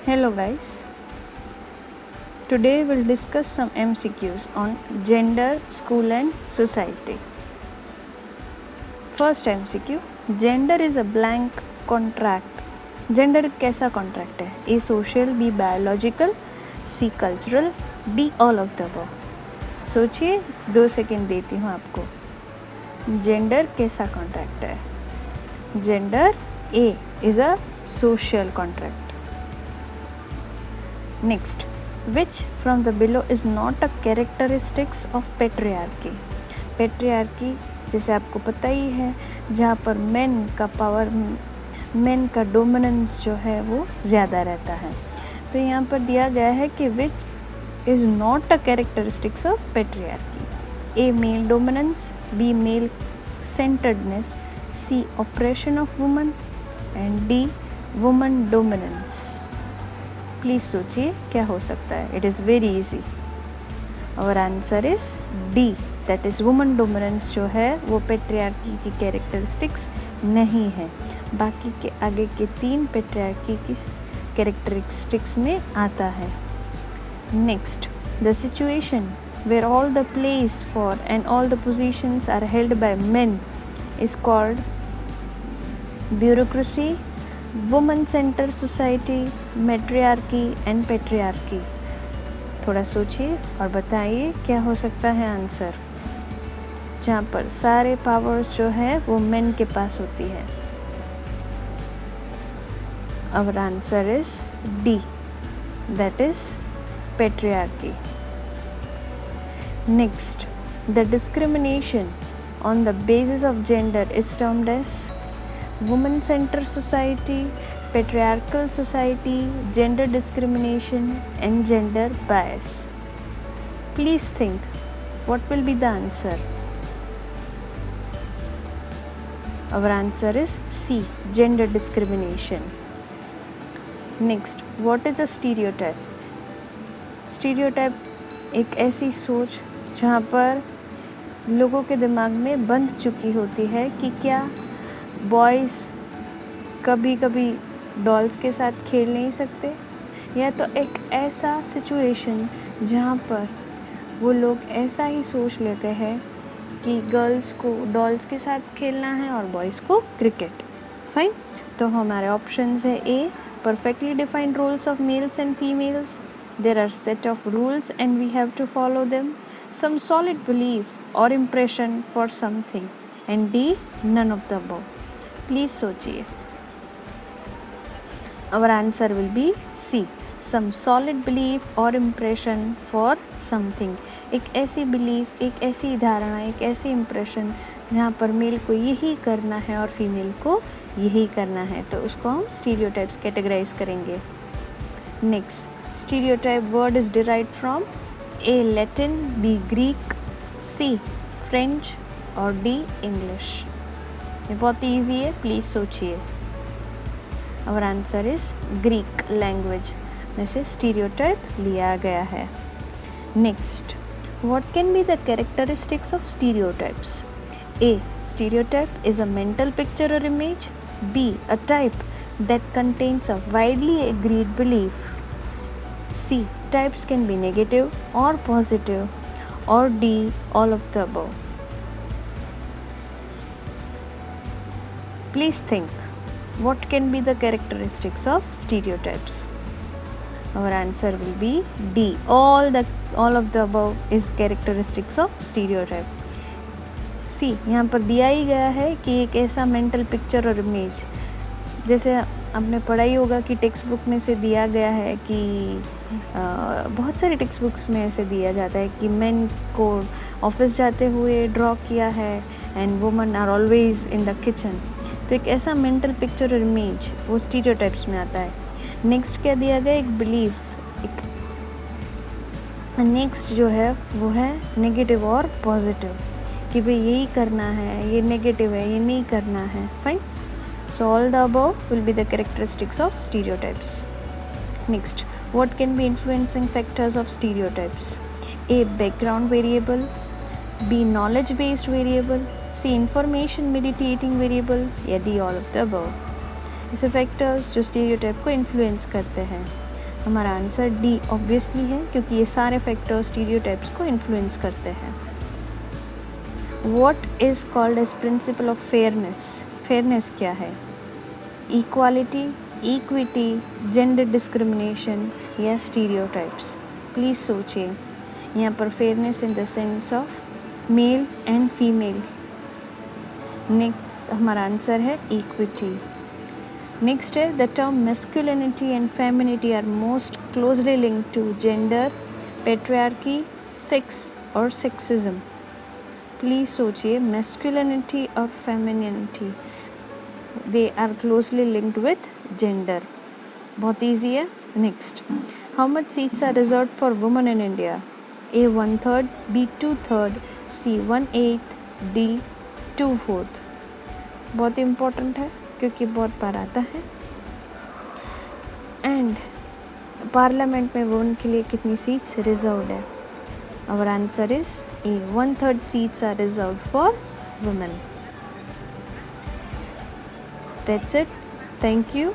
Hello guys, today we'll discuss some MCQs on gender, school and society. First MCQ, gender is a blank contract. Gender कैसा contract है? A social, B biological, C cultural, D all of the above. सोचिए, 2 second देती हूँ आपको. Gender कैसा contract है? Gender A is a social contract. Next, which from the below is not a characteristics of patriarchy? Patriarchy जैसे आपको पता ही है, जहाँ पर men का पावर, men का डोमिनेंस जो है वो ज़्यादा रहता है. तो यहाँ पर दिया गया है कि which is not a characteristics of patriarchy. A male dominance, B male centeredness, C oppression of women and D woman dominance. Please सोचिए क्या हो सकता है. It is very easy. Our answer is D, that is woman dominance जो है वो patriarchy की characteristics नहीं है. बाकी के आगे के 3 पेट्रियार्की की कैरेक्टरिस्टिक्स में आता है. Next, the situation where all the place for and all the positions are held by men is called bureaucracy, women centre society, matriarchy and patriarchy. थोड़ा सोचिए और बताइए क्या हो सकता है आंसर, जहाँ पर सारे पावर्स जो है वो मेन के पास होती है. Our answer is D, that is patriarchy. Next, the discrimination on the basis of gender is termed as women center society, patriarchal society, gender discrimination and gender bias. Please think, what will be the answer? Our answer is C, gender discrimination. Next, what is a stereotype? Stereotype एक ऐसी सोच जहाँ पर लोगों के दिमाग में बंध चुकी होती है कि क्या बॉयज़ कभी कभी डॉल्स के साथ खेल नहीं सकते, या तो एक ऐसा सिचुएशन जहाँ पर वो लोग ऐसा ही सोच लेते हैं कि गर्ल्स को डॉल्स के साथ खेलना है और बॉयज़ को क्रिकेट. फाइन. तो हमारे ऑप्शंस है A, perfectly defined roles of males and females, there are set of rules and we have to follow them, some solid belief और impression for something, and D none of the above. Please सोचिए. Our answer will be C, some solid belief और impression for something. एक ऐसी belief, एक ऐसी धारणा, एक ऐसी इम्प्रेशन जहाँ पर मेल को यही करना है और फीमेल को यही करना है, तो उसको हम स्टीरियोटाइप्स कैटेगराइज करेंगे. Next, stereotype word is derived from A Latin, B Greek, C French और डी इंग्लिश. ये बहुत ईजी है, प्लीज़ सोचिए. Our answer is Greek language में से स्टीरियोटाइप लिया गया है. Next, what can be the characteristics of stereotypes? A, stereotype is a mental picture और image. B, a type that contains a widely agreed belief. C, types can be negative और positive, और D all of the above. Please think, what can be the characteristics of stereotypes? Our answer will be D. All of the above is characteristics of stereotype. See, यहाँ पर दिया ही गया है कि एक ऐसा मेंटल पिक्चर और इमेज, जैसे आपने पढ़ा ही होगा कि टेक्स्ट बुक में से दिया गया है कि बहुत सारी टेक्स्ट बुक्स में ऐसे दिया जाता है कि मेन को ऑफिस जाते हुए ड्रॉ किया है and women are always in the kitchen. तो एक ऐसा मेंटल पिक्चर और इमेज वो स्टीरियोटाइप्स में आता है. नेक्स्ट क्या दिया गया? एक बिलीफ. नेक्स्ट जो है वो है नेगेटिव और पॉजिटिव, कि भाई यही करना है, ये नेगेटिव है, ये नहीं करना है. Fine. So all the above will be the characteristics of stereotypes. Next, what can be influencing factors of stereotypes? A, background variable, B, knowledge based variable, C, information meditating variables, या D all of the above. ऐसे factors जो stereotype को influence करते हैं. हमारा answer D obviously है, क्योंकि ये सारे फैक्टर्स स्टीरियोटाइप्स को इन्फ्लुएंस करते हैं। What is called as principle of fairness? Fairness क्या है? इक्वालिटी, इक्विटी, जेंडर डिस्क्रिमिनेशन या स्टीरियोटाइप्स? प्लीज़ सोचिए। यहाँ पर fairness in the sense of male and female. Next हमारा आंसर है इक्विटी। नेक्स्ट है the term masculinity and femininity are most closely linked to gender, patriarchy, sex और sexism. Please सोचिए, masculinity और femininity they are closely linked with gender. बहुत easy है। Next, how much seats are reserve for women in India? A 1/3, B 2/3, C 1/8, D 2/4। बहुत important है क्योंकि बहुत बार आता है। एंड पार्लियामेंट में वुमेन के लिए कितनी सीट्स रिजर्व्ड है? Our answer is A 1/3 seats are reserved for women. That's it. Thank you.